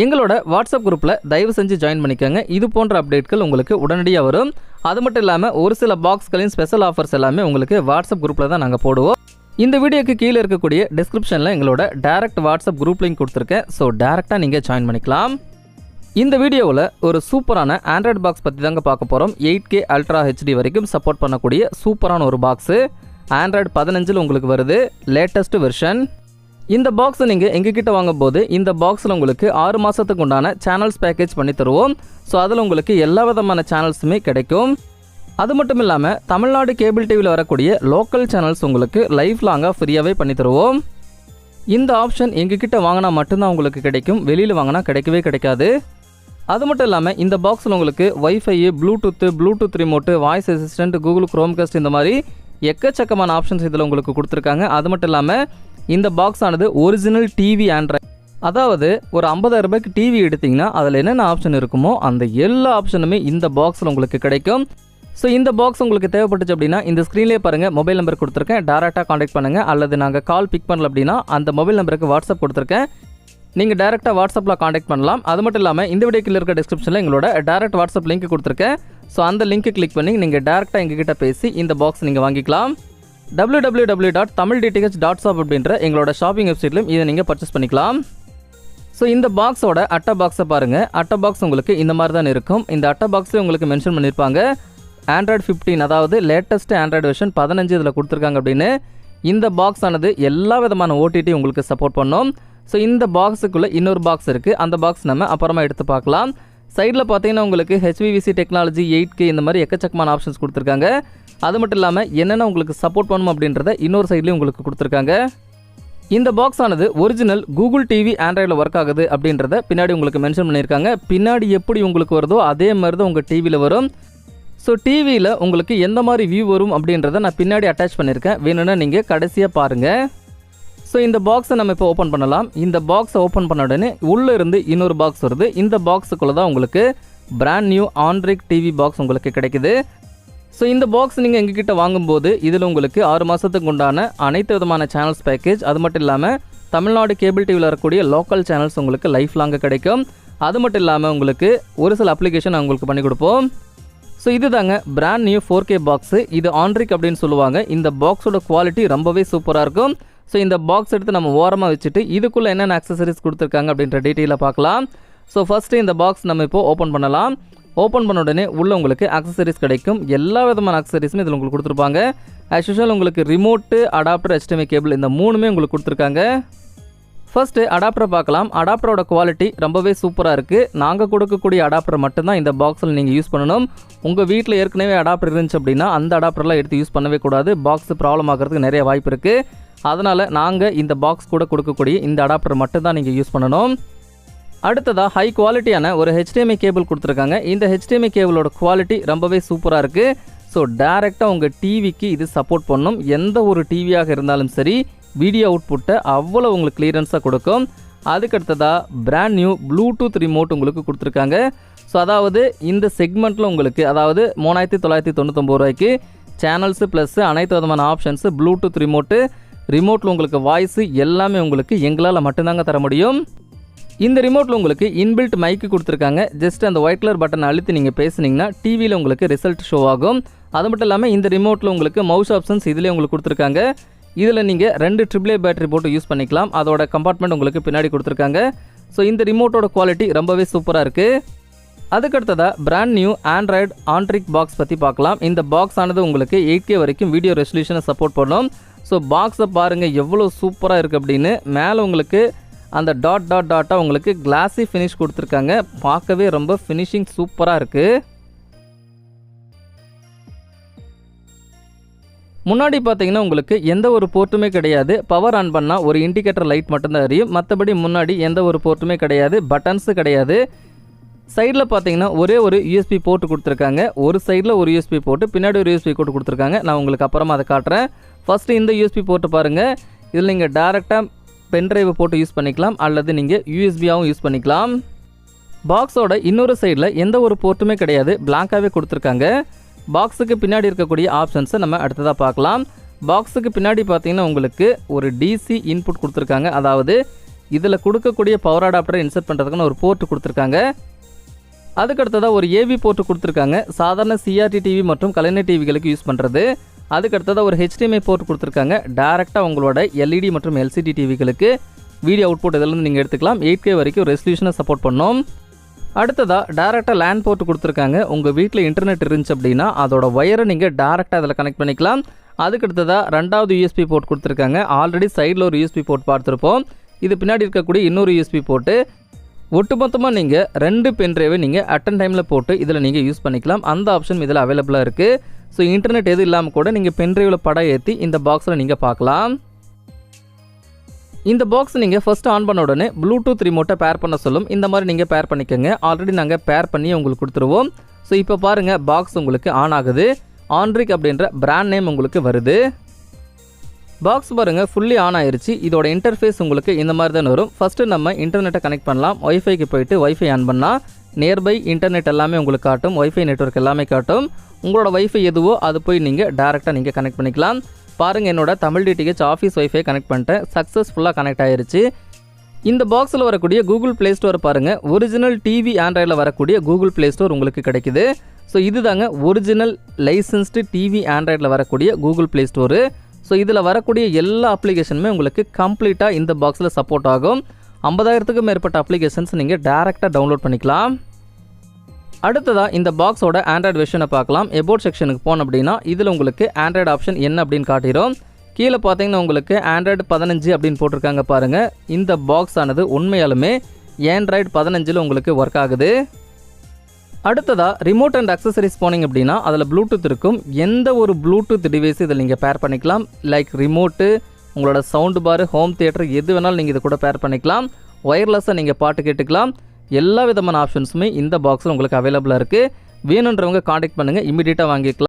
எங்களோட வாட்ஸ்அப் குரூப்பில் தயவு செஞ்சு ஜாயின் பண்ணிக்கோங்க. இது போன்ற அப்டேட்கள் உங்களுக்கு உடனடியாக வரும். அது மட்டும் இல்லாமல் ஒரு சில பாக்ஸ்களின் ஸ்பெஷல் ஆஃபர்ஸ் எல்லாமே உங்களுக்கு வாட்ஸ்அப் குரூப்பில் தான் நாங்கள் போடுவோம். இந்த வீடியோக்கு கீழே இருக்கக்கூடிய டிஸ்கிரிப்ஷனில் எங்களோட டைரக்ட் வாட்ஸ்அப் குரூப் லிங்க் கொடுத்துருக்கேன். ஸோ டேரெக்டாக நீங்கள் ஜாயின் பண்ணிக்கலாம். இந்த வீடியோவில் ஒரு சூப்பரான ஆண்ட்ராய்டு பாக்ஸ் பற்றி தாங்க பார்க்க போகிறோம். 8K அல்ட்ரா HD வரைக்கும் சப்போர்ட் பண்ணக்கூடிய சூப்பரான ஒரு பாக்ஸு. ஆண்ட்ராய்டு 15 உங்களுக்கு வருது, லேட்டஸ்ட் வெர்ஷன். இந்த பாக்ஸை நீங்கள் எங்ககிட்ட வாங்கும்போது இந்த பாக்ஸில் உங்களுக்கு 6 மாதத்துக்கு உண்டான சேனல்ஸ் பேக்கேஜ் பண்ணி தருவோம். ஸோ அதில் உங்களுக்கு எல்லா விதமான சேனல்ஸுமே கிடைக்கும். அது மட்டும் இல்லாமல் தமிழ்நாடு கேபிள் டிவியில் வரக்கூடிய லோக்கல் சேனல்ஸ் உங்களுக்கு லைஃப் லாங்காக ஃப்ரீயாகவே பண்ணி தருவோம். இந்த ஆப்ஷன் எங்ககிட்ட வாங்கினா மட்டும்தான் உங்களுக்கு கிடைக்கும், வெளியில் வாங்கினா கிடைக்கவே கிடைக்காது. அது மட்டும் இல்லாமல் இந்த பாக்ஸில் உங்களுக்கு wifi, Bluetooth remote, voice assistant, Google Chromecast இந்த மாதிரி எக்கச்சக்கமான ஆப்ஷன்ஸ் இதில் உங்களுக்கு கொடுத்துருக்காங்க. அது மட்டும் இல்லாமல் இந்த பாக்ஸ் ஆனது ஒரிஜினல் டிவி ஆண்ட்ராய்டு. அதாவது ஒரு 50,000 ரூபாய்க்கு டிவி எடுத்திங்கன்னா அதில் என்னென்ன ஆப்ஷன் இருக்குமோ அந்த எல்லா ஆப்ஷனுமே இந்த பாக்ஸில் உங்களுக்கு கிடைக்கும். ஸோ இந்த பாக்ஸ் உங்களுக்கு தேவைப்பட்டுச்சு அப்படின்னா இந்த ஸ்க்ரீன்லேயே பாருங்கள், மொபைல் நம்பர் கொடுத்துருக்கேன், டேரெக்டாக காண்டாக்ட் பண்ணுங்கள். அல்லது நாங்கள் கால் பிக் பண்ணல அப்படின்னா அந்த மொபைல் நம்பருக்கு வாட்ஸ்அப் கொடுத்துருக்கேன், நீங்கள் டேரெக்டாக வாட்ஸ்அப்பில் காண்டாக்ட் பண்ணலாம். அது மட்டும் இல்லாமல் இந்த வீடியோக்கில் இருக்க டிஸ்கிரிப்ஷனில் எங்களோட டேரெக்ட் வாட்ஸ்அப் லிங்க் கொடுத்துருக்கேன். ஸோ அந்த லிங்க்கு கிளிக் பண்ணி நீங்கள் டேரெக்டாக எங்ககிட்ட பேசி இந்த பாக்ஸ் நீங்கள் வாங்கிக்கலாம். www.tamildth.shop அப்படின்ற எங்களோட ஷாப்பிங் வெப்சைட்லையும் இதை நீங்கள் பர்ச்சேஸ் பண்ணிக்கலாம். ஸோ இந்த பாக்ஸோட அட்டை பாக்ஸை பாருங்கள். அட்டை பாக்ஸ் உங்களுக்கு இந்த மாதிரி தான் இருக்கும். இந்த அட்டை பாக்ஸில் உங்களுக்கு மென்ஷன் பண்ணியிருப்பாங்க ஆண்ட்ராய்டு 15, அதாவது லேட்டஸ்ட் ஆண்ட்ராய்டு வெர்ஷன் 15 இதில் கொடுத்துருக்காங்க அப்படின்னு. இந்த பாக்ஸ் ஆனது எல்லா விதமான OTT உங்களுக்கு சப்போர்ட் பண்ணும். ஸோ இந்த பாக்ஸுக்குள்ளே இன்னொரு பாக்ஸ் இருக்குது, அந்த பாக்ஸ் நம்ம அப்புறமா எடுத்து பார்க்கலாம். சைடில் பார்த்தீங்கன்னா உங்களுக்கு HVVC டெக்னாலஜி, 8K இந்த மாதிரி எக்கச்சக்கமான ஆப்ஷன்ஸ் கொடுத்துருக்காங்க. அது மட்டும் இல்லாமல் என்னென்ன உங்களுக்கு சப்போர்ட் பண்ணணும் அப்படின்றத இன்னொரு சைட்லேயும் உங்களுக்கு கொடுத்துருக்காங்க. இந்த பாக்ஸ் ஆனது ஒரிஜினல் கூகுள் டிவி ஆண்ட்ராய்டில் ஒர்க் ஆகுது அப்படின்றத பின்னாடி உங்களுக்கு மென்ஷன் பண்ணியிருக்காங்க. பின்னாடி எப்படி உங்களுக்கு வருதோ அதே மாதிரி தான் உங்கள் டிவியில் வரும். ஸோ டிவியில் உங்களுக்கு எந்த மாதிரி வியூ வரும் அப்படின்றத நான் பின்னாடி அட்டாச் பண்ணியிருக்கேன், வேணும்னா நீங்கள் கடைசியாக பாருங்கள். ஸோ இந்த பாக்ஸை நம்ம இப்போ ஓப்பன் பண்ணலாம். இந்த பாக்ஸை ஓப்பன் பண்ண உடனே உள்ளே இருந்து இன்னொரு பாக்ஸ் வருது. இந்த பாக்ஸுக்குள்ளே தான் உங்களுக்கு brand new Android TV box உங்களுக்கு கிடைக்குது. ஸோ இந்த பாக்ஸ் நீங்கள் எங்ககிட்ட வாங்கும்போது இதில் உங்களுக்கு 6 மாதத்துக்கு உண்டான அனைத்து விதமான சேனல்ஸ் பேக்கேஜ், அது மட்டும் இல்லாமல் தமிழ்நாடு கேபிள் டிவியில் வரக்கூடிய லோக்கல் சேனல்ஸ் உங்களுக்கு லைஃப் லாங்காக கிடைக்கும். அது மட்டும் இல்லாமல் உங்களுக்கு ஒரு சில அப்ளிகேஷன் உங்களுக்கு பண்ணி கொடுப்போம். ஸோ இது தாங்க பிராண்ட் நியூ 4K பாக்ஸு. இது ஆண்ட்ரிக் அப்படின்னு சொல்லுவாங்க. இந்த பாக்ஸோட குவாலிட்டி ரொம்பவே சூப்பராக இருக்கும். ஸோ இந்த பாக்ஸ் எடுத்து நம்ம ஓரமாக வச்சுட்டு இதுக்குள்ளே என்னென்ன அக்சசரிஸ் கொடுத்துருக்காங்க அப்படின்ற டீட்டெயிலாக பார்க்கலாம். ஸோ ஃபஸ்ட்டு இந்த பாக்ஸ் நம்ம இப்போது ஓப்பன் பண்ணலாம். ஓப்பன் பண்ண உடனே உள்ளே உங்களுக்கு அக்சசரிஸ் கிடைக்கும். எல்லா விதமான அக்சசரிஸுமே இதில் உங்களுக்கு கொடுத்துருப்பாங்க. ஆஸ் யூஷுவல் உங்களுக்கு ரிமோட்டு, அடாப்டர், HDMI கேபிள் இந்த 3மே உங்களுக்கு கொடுத்துருக்காங்க. ஃபஸ்ட்டு அடாப்டரை பார்க்கலாம். அடாப்டரோட குவாலிட்டி ரொம்பவே சூப்பராக இருக்குது. நாங்கள் கொடுக்கக்கூடிய அடாப்டர் மட்டும்தான் இந்த பாக்ஸில் நீங்கள் யூஸ் பண்ணணும். உங்கள் வீட்டில் ஏற்கனவே அடாப்டர் இருந்துச்சு அப்படின்னா அந்த அடாப்டர்லாம் எடுத்து யூஸ் பண்ணவே கூடாது. பாக்ஸ் ப்ராப்ளம் ஆகிறதுக்கு நிறைய வாய்ப்பு இருக்குது. அதனால் நாங்கள் இந்த பாக்ஸ் கூட கொடுக்கக்கூடிய இந்த அடாப்டர் மட்டும்தான் நீங்கள் யூஸ் பண்ணணும். அடுத்ததாக ஹை குவாலிட்டியான ஒரு HDMI கேபிள் கொடுத்துருக்காங்க. இந்த HDMI கேபிளோட குவாலிட்டி ரொம்பவே சூப்பராக இருக்குது. ஸோ டேரெக்டாக உங்கள் டிவிக்கு இது சப்போர்ட் பண்ணும். எந்த ஒரு டிவியாக இருந்தாலும் சரி வீடியோ அவுட்புட்டை அவ்வளோ உங்களுக்கு கிளியரன்ஸாக கொடுக்கும். அதுக்கடுத்ததாக பிராண்ட் நியூ ப்ளூடூத் ரிமோட் உங்களுக்கு கொடுத்துருக்காங்க. ஸோ அதாவது இந்த செக்மெண்ட்டில் உங்களுக்கு அதாவது 3999 ரூபாய்க்கு சேனல்ஸு ப்ளஸ் அனைத்து விதமான ஆப்ஷன்ஸு, ப்ளூடூத் ரிமோட்டில் உங்களுக்கு வாய்ஸு எல்லாமே உங்களுக்கு எங்களால் மட்டும்தாங்க தர முடியும். இந்த ரிமோட்டில் உங்களுக்கு இன்பில்ட் மைக்கு கொடுத்துருக்காங்க. ஜஸ்ட் அந்த ஒயிட் கலர் பட்டன் அழுத்தி நீங்கள் பேசுனீங்கன்னா டிவியில் உங்களுக்கு ரிசல்ட் ஷோ ஆகும். அது மட்டும் இல்லாமல் இந்த ரிமோட்டில் உங்களுக்கு மவுஸ் ஆப்ஷன்ஸ் இதிலே உங்களுக்கு கொடுத்துருக்காங்க. இதில் நீங்கள் 2 AAA பேட்டரி போட்டு யூஸ் பண்ணிக்கலாம். அதோட கம்பார்ட்மெண்ட் உங்களுக்கு பின்னாடி கொடுத்துருக்காங்க. ஸோ இந்த ரிமோட்டோட குவாலிட்டி ரொம்பவே சூப்பராக இருக்குது. அதுக்கடுத்ததாக பிராண்ட் நியூ ஆண்ட்ராய்டு ஆண்ட்ரிக் பாக்ஸ் பற்றி பார்க்கலாம். இந்த பாக்ஸ் ஆனது உங்களுக்கு 8K வரைக்கும் வீடியோ ரெசல்யூஷனை சப்போர்ட் பண்ணும். ஸோ பாக்ஸை பாருங்கள் எவ்வளோ சூப்பராக இருக்குது அப்படின்னு. மேலே உங்களுக்கு அந்த டாட்டாக உங்களுக்கு கிளாஸி ஃபினிஷ் கொடுத்துருக்காங்க. பார்க்கவே ரொம்ப ஃபினிஷிங் சூப்பராக இருக்குது. முன்னாடி பார்த்தீங்கன்னா உங்களுக்கு எந்த ஒரு போர்ட்டுமே கிடையாது. பவர் ஆன் பண்ணால் ஒரு இண்டிகேட்டர் லைட் மட்டும்தான் எரியும். மற்றபடி முன்னாடி எந்த ஒரு போர்ட்டுமே கிடையாது, பட்டன்ஸு கிடையாது. சைடில் பார்த்தீங்கன்னா ஒரே ஒரு யூஎஸ்பி போர்ட்டு கொடுத்துருக்காங்க. ஒரு சைடில் ஒரு யூஎஸ்பி போர்ட்டு, பின்னாடி ஒரு யூஎஸ்பி போர்ட்டு கொடுத்துருக்காங்க. நான் உங்களுக்கு அப்புறமா அதை காட்டுறேன். ஃபஸ்ட்டு இந்த யூஎஸ்பி போர்ட்டு பாருங்கள். இதில் நீங்கள் டேரெக்டாக பென்ட்ரைவை போட்டு யூஸ் பண்ணிக்கலாம், அல்லது நீங்கள் யூஎஸ்பியாகவும் யூஸ் பண்ணிக்கலாம். பாக்ஸோட இன்னொரு சைடில் எந்த ஒரு போர்ட்டுமே கிடையாது, பிளாங்காகவே கொடுத்துருக்காங்க. பாக்ஸுக்கு பின்னாடி இருக்கக்கூடிய ஆப்ஷன்ஸை நம்ம அடுத்ததாக பார்க்கலாம். பாக்ஸுக்கு பின்னாடி பார்த்தீங்கன்னா உங்களுக்கு ஒரு டிசி இன்புட் கொடுத்துருக்காங்க. அதாவது இதில் கொடுக்கக்கூடிய பவர் அடாப்டரை இன்சர்ட் பண்ணுறதுக்குன்னு ஒரு போர்ட்டு கொடுத்துருக்காங்க. அதுக்கடுத்ததாக ஒரு ஏவி போர்ட்டு கொடுத்துருக்காங்க, சாதாரண சிஆர்டி டிவி மற்றும் கலைஞர் டிவிகளுக்கு யூஸ் பண்ணுறது. அதுக்கடுத்ததாக ஒரு HDMI போர்ட் கொடுத்துருக்காங்க, டேரெக்டாக உங்களோட எல்இடி மற்றும் எல்சிடி டிவிகளுக்கு வீடியோ அவுட்புட் இதிலேருந்து நீங்கள் எடுத்துக்கலாம். 8K வரைக்கும் ரெசல்யூஷனை சப்போர்ட் பண்ணோம். அடுத்ததாக டேரெக்டாக லேண்ட் போர்ட்டு கொடுத்துருக்காங்க. உங்கள் வீட்டில் இன்டர்நெட் இருந்துச்சு அப்படின்னா அதோட ஒயரை நீங்கள் டேரெக்டாக அதில் கனெக்ட் பண்ணிக்கலாம். அதுக்கடுத்ததாக ரெண்டாவது யூஎஸ்பி போர்ட் கொடுத்துருக்காங்க. ஆல்ரெடி சைடில் ஒரு யூஎஸ்பி போர்ட் பார்த்துருப்போம். இது பின்னாடி இருக்கக்கூடிய இன்னொரு யூஎஸ்பி போர்ட்டு. ஒட்டுமொத்தமாக நீங்கள் 2 பென்ட்ரைவை நீங்கள் அட்டன் டைமில் போட்டு இதில் நீங்கள் யூஸ் பண்ணிக்கலாம். அந்த ஆப்ஷன் இதில் அவைலபிளாக இருக்குது. ஸோ இன்டர்நெட் எதுவும் இல்லாமல் கூட நீங்கள் பென்ட்ரைவில் படம் ஏற்றி இந்த பாக்ஸில் நீங்கள் பார்க்கலாம். இந்த பாக்ஸ் நீங்கள் ஃபஸ்ட்டு ஆன் பண்ண உடனே ப்ளூடூத் ரிமோட்டை பேர் பண்ண சொல்லும். இந்த மாதிரி நீங்கள் பேர் பண்ணிக்கோங்க. ஆல்ரெடி நாங்கள் பேர் பண்ணி உங்களுக்கு கொடுத்துருவோம். ஸோ இப்போ பாருங்கள், பாக்ஸ் உங்களுக்கு ஆன் ஆகுது. ஆண்ட்ரிக் அப்படின்ற பிராண்ட் நேம் உங்களுக்கு வருது. பாக்ஸ் பாருங்கள் ஃபுல்லி ஆன் ஆயிருச்சு. இதோட இன்டர்ஃபேஸ் உங்களுக்கு இந்த மாதிரி தான் வரும். ஃபஸ்ட்டு நம்ம இன்டர்நெட்டை கனெக்ட் பண்ணலாம். ஒய்ஃபைக்கு போயிட்டு ஒய்ஃபை ஆன் பண்ணால் நியர்பை இன்டர்நெட் எல்லாமே உங்களுக்கு காட்டும். ஒய்ஃபை நெட்வொர்க் எல்லாமே காட்டும். உங்களோட ஒய்ஃபை எதுவோ அது போய் நீங்கள் டேரெக்டாக நீங்கள் கனெக்ட் பண்ணிக்கலாம். பாருங்கள், என்னோட Tamil DTH office wifi connect பண்ணிட்டேன். சக்ஸஸ்ஃபுல்லாக கனெக்ட் ஆயிருச்சு. இந்த பாக்ஸில் வரக்கூடிய கூகுள் ப்ளே ஸ்டோர் பாருங்கள். ஒரிஜினல் டிவி ஆண்ட்ராய்டில் வரக்கூடிய கூகுள் ப்ளே ஸ்டோர் உங்களுக்கு கிடைக்குது. ஸோ இதுதாங்க ஒரிஜினல் லைசன்ஸ்டு டிவி ஆண்ட்ராய்டில் வரக்கூடிய கூகுள் ப்ளே ஸ்டோரு. ஸோ இதில் வரக்கூடிய எல்லா அப்ளிகேஷனுமே உங்களுக்கு கம்ப்ளீட்டாக இந்த பாக்ஸில் சப்போர்ட் ஆகும். 50,000க்கும் மேற்பட்ட அப்ளிகேஷன்ஸ் நீங்கள் டேரெக்டாக டவுன்லோட் பண்ணிக்கலாம். அடுத்ததாக இந்த பாக்ஸோட ஆண்ட்ராய்டு வெர்ஷனை பார்க்கலாம். எபோட் செக்ஷனுக்கு போனோம் அப்படின்னா இதில் உங்களுக்கு ஆண்ட்ராய்டு ஆப்ஷன் என்ன அப்படின்னு காட்டிடும். கீழே பார்த்தீங்கன்னா உங்களுக்கு ஆண்ட்ராய்டு 15 அப்படின்னு போட்டிருக்காங்க பாருங்கள். இந்த பாக்ஸ் ஆனது உண்மையாலுமே ஆண்ட்ராய்டு 15 உங்களுக்கு ஒர்க் ஆகுது. அடுத்ததாக ரிமோட் அண்ட் அக்சசரிஸ் போனீங்க அப்படின்னா அதில் ப்ளூடூத் இருக்கும். எந்த ஒரு ப்ளூடூத் டிவைஸ் இதில் நீங்கள் பேர் பண்ணிக்கலாம். லைக் ரிமோட்டு, உங்களோட சவுண்டு பார், ஹோம் தியேட்டர், எது வேணாலும் நீங்கள் இதை கூட பேர் பண்ணிக்கலாம். ஒயர்லெஸ்ஸாக நீங்கள் பாட்டு கேட்டுக்கலாம். எல்லா விதமான ஆப்ஷன்ஸுமே இந்த பாக்ஸில் உங்களுக்கு அவைலபிளாக இருக்குது. வேணுன்றவங்க காண்டாக்ட் பண்ணுங்கள், இமீடியட்டாக வாங்கிக்கலாம்.